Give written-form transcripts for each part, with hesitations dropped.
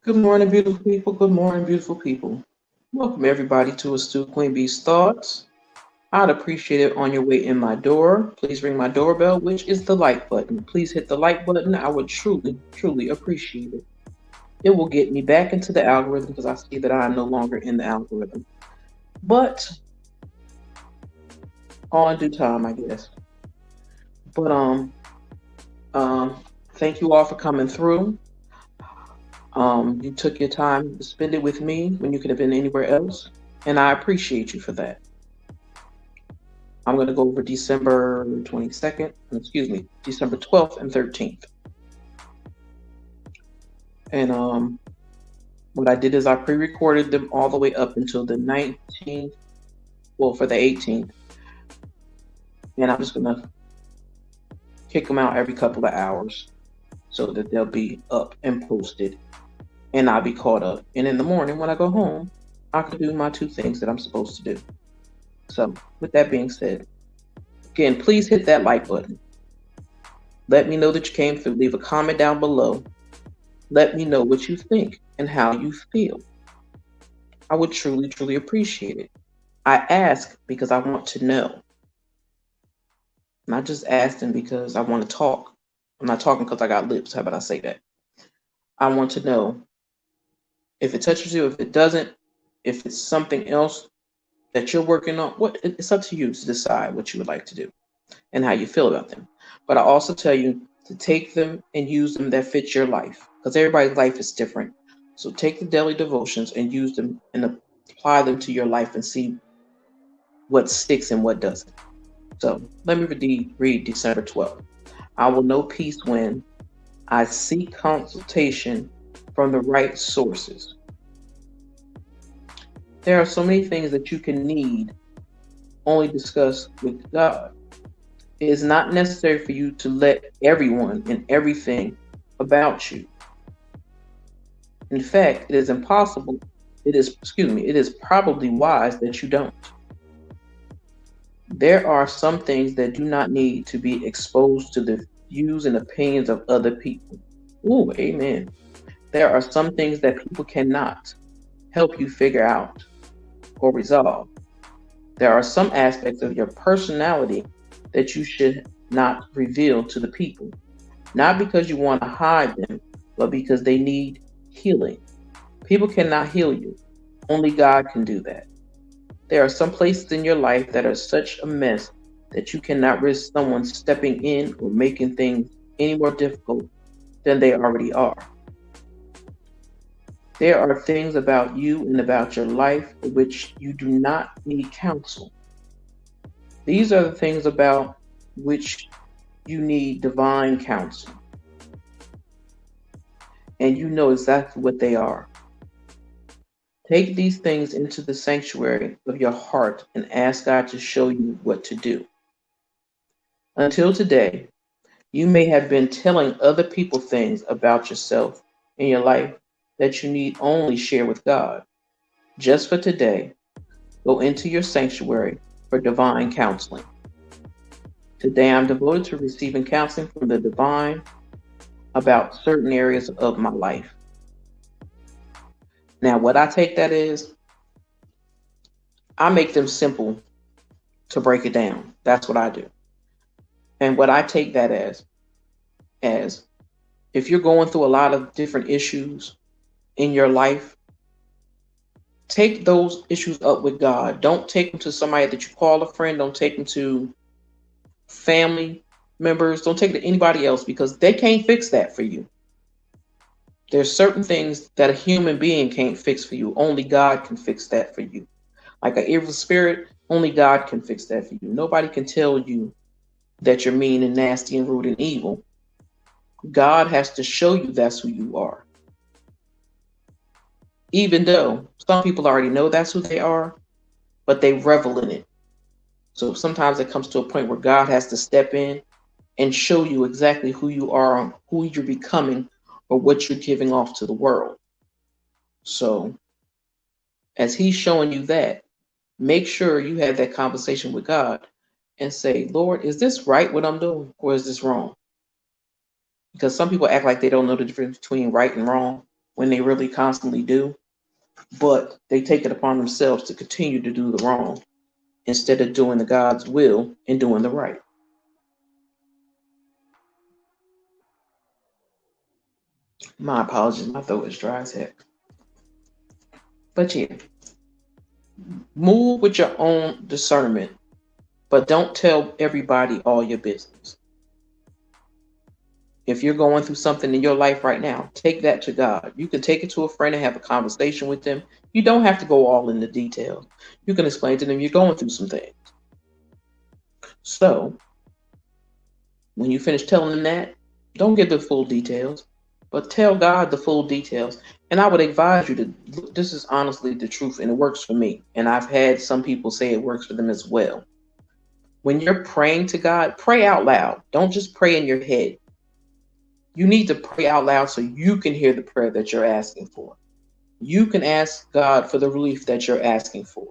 Good morning, beautiful people. Good morning, beautiful people. Welcome, everybody, to Astute Queen Bee's Thoughts. I'd appreciate it on your way in my door. Please ring my doorbell, which is the like button. Please hit the like button. I would truly, truly appreciate it. It will get me back into the algorithm because I see that I am no longer in the algorithm. But all in due time, I guess. But um, thank you all for coming through. You took your time to spend it with me when you could have been anywhere else, and I appreciate you for that. I'm going to go over December 22nd, excuse me, December 12th and 13th. And what I did is I pre-recorded them all the way up until the 19th, well, for the 18th. And I'm just going to kick them out every couple of hours so that they'll be up and posted and I'll be caught up. And in the morning when I go home, I can do my two things that I'm supposed to do. So, with that being said, again, please hit that like button. Let me know that you came through. Leave a comment down below. Let me know what you think and how you feel. I would truly, truly appreciate it. I ask because I want to know. Not just asking because I want to talk. I'm not talking because I got lips. How about I say that? I want to know if it touches you, if it doesn't, if it's something else that you're working on. It's up to you to decide what you would like to do and how you feel about them. But I also tell you to take them and use them that fit your life because everybody's life is different. So take the daily devotions and use them and apply them to your life and see what sticks and what doesn't. So let me read December 12th. I will know peace when I seek consultation from the right sources. There are so many things that you can need only discuss with God. It is not necessary for you to let everyone and everything about you. In fact, it is probably wise that you don't. There are some things that do not need to be exposed to the views and opinions of other people. Ooh, amen. There are some things that people cannot help you figure out or resolve. There are some aspects of your personality that you should not reveal to the people, not because you want to hide them, but because they need healing. People cannot heal you. Only God can do that. There are some places in your life that are such a mess that you cannot risk someone stepping in or making things any more difficult than they already are. There are things about you and about your life for which you do not need counsel. These are the things about which you need divine counsel. And you know exactly what they are. Take these things into the sanctuary of your heart and ask God to show you what to do. Until today, you may have been telling other people things about yourself and your life that you need only share with God. Just for today, go into your sanctuary for divine counseling. Today, I'm devoted to receiving counseling from the divine about certain areas of my life. Now, what I take that is, I make them simple to break it down. That's what I do. And what I take that as if you're going through a lot of different issues in your life, take those issues up with God. Don't take them to somebody that you call a friend. Don't take them to family members. Don't take it to anybody else because they can't fix that for you. There's certain things that a human being can't fix for you. Only God can fix that for you. Like an evil spirit, only God can fix that for you. Nobody can tell you that you're mean and nasty and rude and evil. God has to show you that's who you are. Even though some people already know that's who they are, but they revel in it. So sometimes it comes to a point where God has to step in and show you exactly who you are, who you're becoming, or what you're giving off to the world. So as he's showing you that, make sure you have that conversation with God and say, Lord, is this right what I'm doing or is this wrong? Because some people act like they don't know the difference between right and wrong. when they really constantly do, but they take it upon themselves to continue to do the wrong instead of doing the God's will and doing the right. My apologies, my throat is dry as heck. But yeah, move with your own discernment, but don't tell everybody all your business. If you're going through something in your life right now, take that to God. You can take it to a friend and have a conversation with them. You don't have to go all into details. You can explain to them you're going through some things. So, when you finish telling them that, don't give the full details, but tell God the full details. And I would advise you to, this is honestly the truth, and it works for me. And I've had some people say it works for them as well. When you're praying to God, pray out loud. Don't just pray in your head. You need to pray out loud so you can hear the prayer that you're asking for. You can ask God for the relief that you're asking for,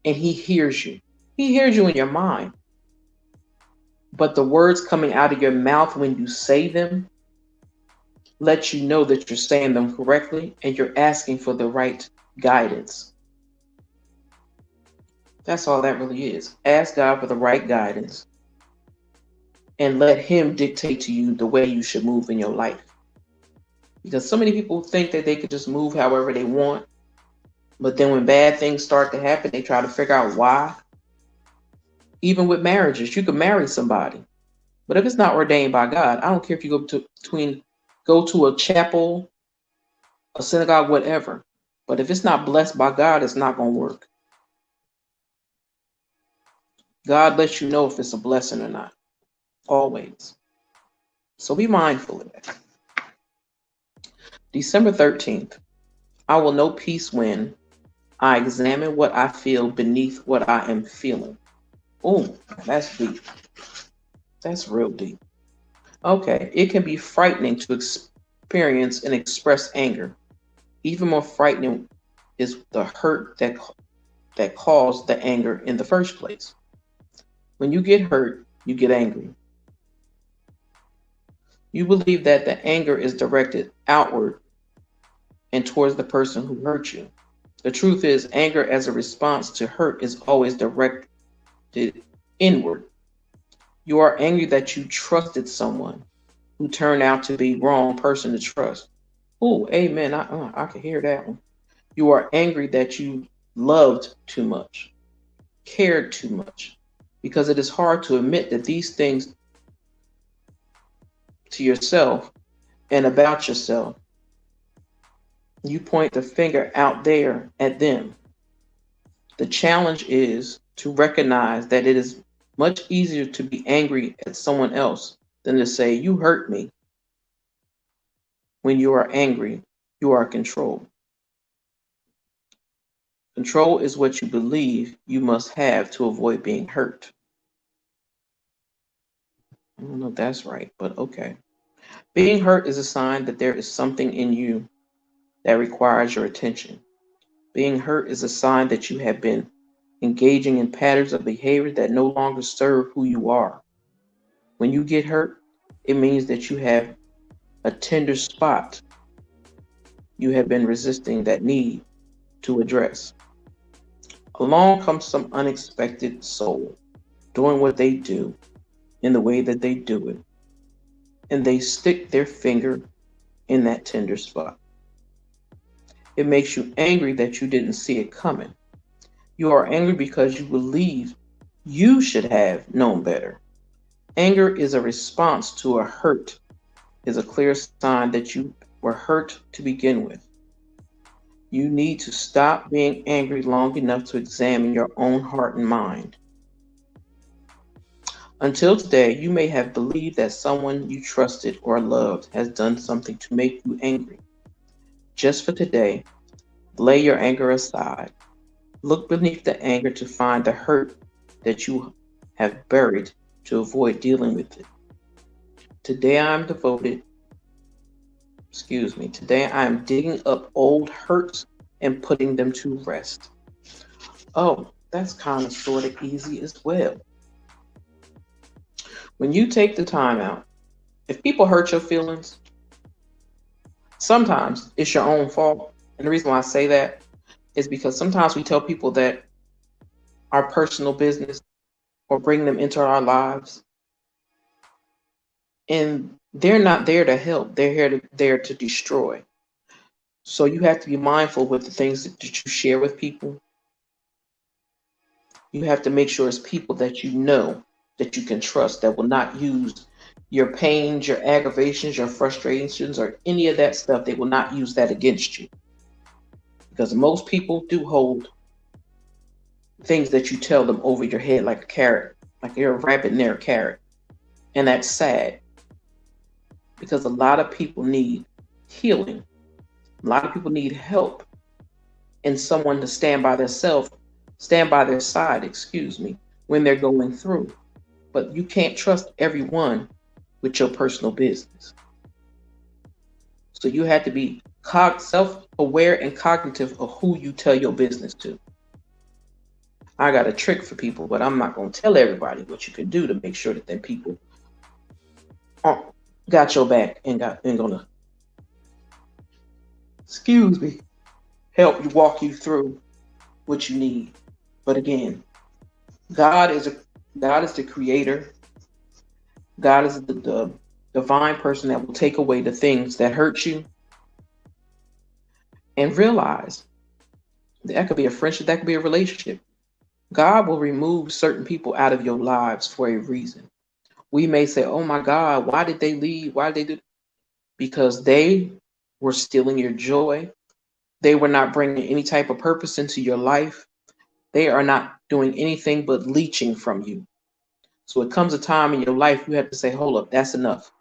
and He hears you. He hears you in your mind. But the words coming out of your mouth when you say them let you know that you're saying them correctly and you're asking for the right guidance. That's all that really is. Ask God for the right guidance and let Him dictate to you the way you should move in your life. Because so many people think that they could just move however they want, but then when bad things start to happen, they try to figure out why. Even with marriages, you can marry somebody, but if it's not ordained by God, I don't care if you go to a chapel, a synagogue, whatever. But if it's not blessed by God, it's not going to work. God lets you know if it's a blessing or not, always. So be mindful of that. December 13th, I will know peace when I examine what I feel beneath what I am feeling. Oh, that's deep. That's real deep. Okay, it can be frightening to experience and express anger. Even more frightening is the hurt that caused the anger in the first place. When you get hurt, you get angry. You believe that the anger is directed outward and towards the person who hurt you. The truth is, anger as a response to hurt is always directed inward. You are angry that you trusted someone who turned out to be wrong person to trust. Oh, amen. I can hear that one. You are angry that you loved too much, cared too much, because it is hard to admit that these things to yourself and about yourself. You point the finger out there at them. The challenge is to recognize that it is much easier to be angry at someone else than to say, you hurt me. When you are angry, you are controlled. Control is what you believe you must have to avoid being hurt. I don't know if that's right, but okay. Being hurt is a sign that there is something in you that requires your attention. Being hurt is a sign that you have been engaging in patterns of behavior that no longer serve who you are. When you get hurt, it means that you have a tender spot you have been resisting that need to address. Along comes some unexpected soul doing what they do in the way that they do it, and they stick their finger in that tender spot. It makes you angry that you didn't see it coming. You are angry because you believe you should have known better. Anger is a response to a hurt, is a clear sign that you were hurt to begin with. You need to stop being angry long enough to examine your own heart and mind. Until today, you may have believed that someone you trusted or loved has done something to make you angry. Just for today, lay your anger aside. Look beneath the anger to find the hurt that you have buried to avoid dealing with it. Today I am digging up old hurts and putting them to rest. Oh, that's kind of sort of easy as well. When you take the time out, if people hurt your feelings, Sometimes it's your own fault. And the reason why I say that is because sometimes we tell people that our personal business or bring them into our lives, and they're not there to help. They're there to destroy. So you have to be mindful with the things that you share with people. You have to make sure it's people that you know that you can trust that will not use your pains, your aggravations, your frustrations, or any of that stuff. They will not use that against you. Because most people do hold things that you tell them over your head like a carrot, like you're a rabbit near a carrot. And that's sad because a lot of people need healing. A lot of people need help and someone to stand by their side, when they're going through. But you can't trust everyone with your personal business. So you have to be self-aware and cognitive of who you tell your business to. I got a trick for people, but I'm not going to tell everybody what you can do to make sure that them people got your back and gonna, help you walk you through what you need. But again, God is the creator. God is the divine person that will take away the things that hurt you. And realize that could be a friendship, that could be a relationship. God will remove certain people out of your lives for a reason. We may say, oh my God, why did they leave? Why did they do? Because they were stealing your joy. They were not bringing any type of purpose into your life. They are not doing anything but leeching from you. So it comes a time in your life you have to say, hold up, that's enough.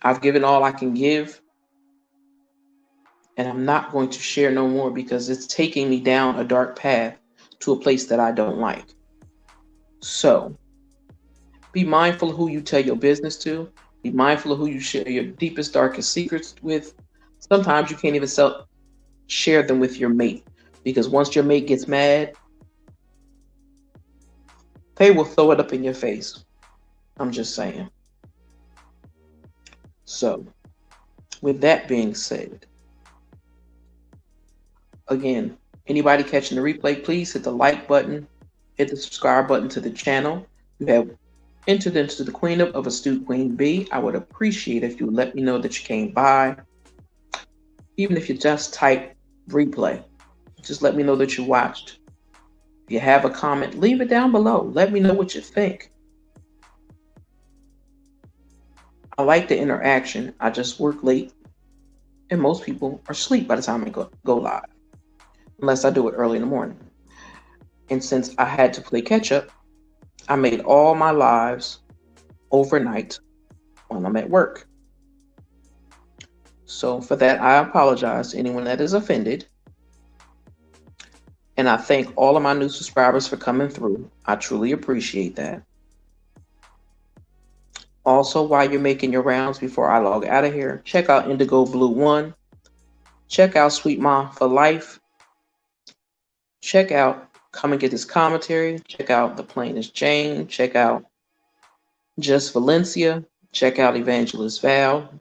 I've given all I can give. And I'm not going to share no more because it's taking me down a dark path to a place that I don't like. So be mindful of who you tell your business to. Be mindful of who you share your deepest, darkest secrets with. Sometimes you can't even share them with your mate, because once your mate gets mad, they will throw it up in your face. I'm just saying. So with that being said, again, anybody catching the replay, please hit the like button, hit the subscribe button to the channel. You have entered into the Queen of Astute Queen Bee. I would appreciate if you would let me know that you came by. Even if you just type replay, just let me know that you watched. If you have a comment, leave it down below. Let me know what you think. I like the interaction. I just work late, and most people are asleep by the time I go live, unless I do it early in the morning. And since I had to play catch up, I made all my lives overnight when I'm at work. So for that, I apologize to anyone that is offended. And I thank all of my new subscribers for coming through. I truly appreciate that. Also, while you're making your rounds before I log out of here, check out Indigo Blue One. Check out Sweet Ma for Life. Check out Come and Get This Commentary. Check out The Plainest Jane. Check out Just Valencia. Check out Evangelist Val.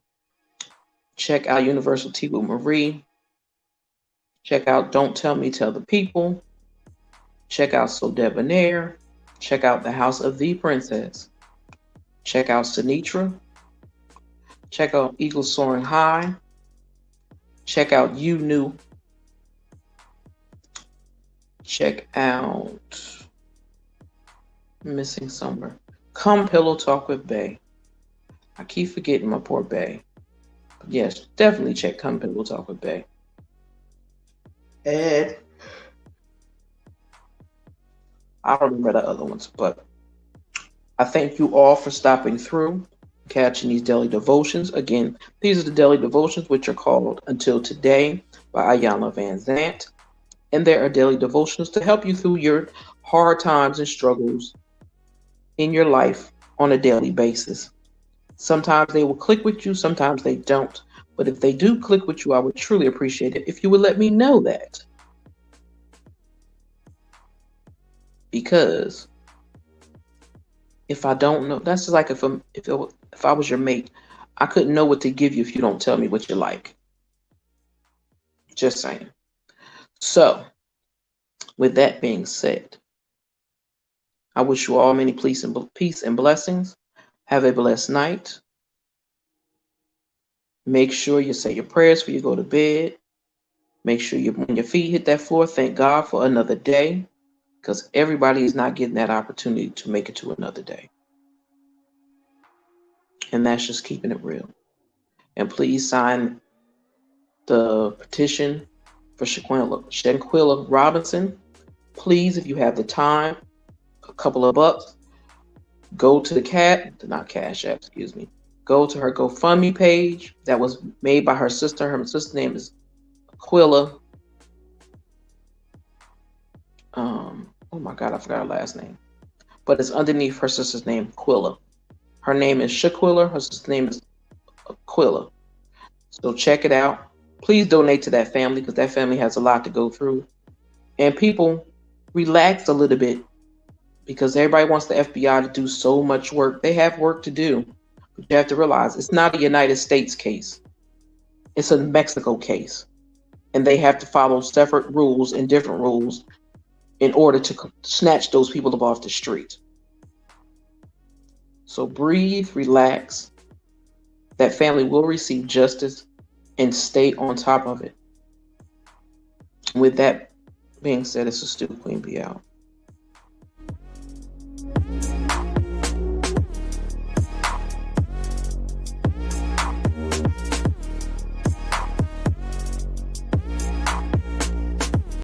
Check out Universal Tibu Marie. Check out Don't Tell Me, Tell the People. Check out So Debonair. Check out The House of the Princess. Check out Sinitra. Check out Eagle Soaring High. Check out You New. Check out, I'm missing somewhere. Come Pillow Talk with Bay. I keep forgetting my poor Bay. But yes, definitely check Come Pillow Talk with Bay. And I don't remember the other ones, but I thank you all for stopping through, catching these daily devotions. Again, these are the daily devotions, which are called Until Today by Ayanna Van Zant. And there are daily devotions to help you through your hard times and struggles in your life on a daily basis. Sometimes they will click with you, sometimes they don't. But if they do click with you, I would truly appreciate it if you would let me know that. Because if I don't know, that's just like if I was your mate, I couldn't know what to give you if you don't tell me what you like. Just saying. So, with that being said, I wish you all many peace and blessings. Have a blessed night. Make sure you say your prayers before you go to bed. Make sure when your feet hit that floor, thank God for another day, because everybody is not getting that opportunity to make it to another day. And that's just keeping it real. And please sign the petition for Shaquilla Robinson. Please, if you have the time, a couple of bucks, go to not Cash App, excuse me. Go to her GoFundMe page that was made by her sister. Her sister's name is Aquila. Oh my God, I forgot her last name. But it's underneath her sister's name, Aquila. Her name is Shaquilla. Her sister's name is Aquila. So check it out. Please donate to that family, because that family has a lot to go through. And people, relax a little bit, because everybody wants the FBI to do so much work. They have work to do. But you have to realize it's not a United States case. It's a Mexico case. And they have to follow separate rules and different rules in order to snatch those people up off the street. So breathe, relax. That family will receive justice, and stay on top of it. With that being said, it's a Stupid Queen. Be out.